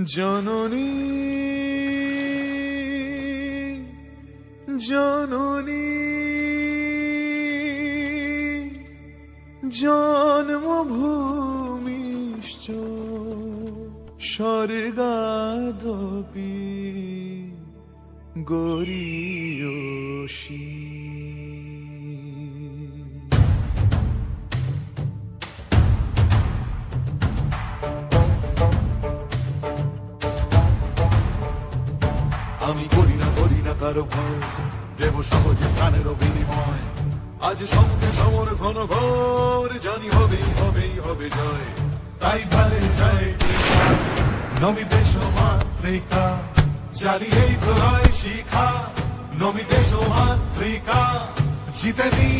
জননী জননী জন্মভূমিশ্চ স্বর্গাদপি গরীয়সী। আমি করি না কারো ভয়, দেব সহজে প্রাণেরও বিনিময়। আজ সঙ্গে সমর ঘন ঘোর, জানি হবেই হবেই হবে জয়। তাই ভালে জয় নমি দেশ মাতৃকা, চালিয়ে প্রলয় শিখা। নমি দেশ মাতৃকা, জিতে নি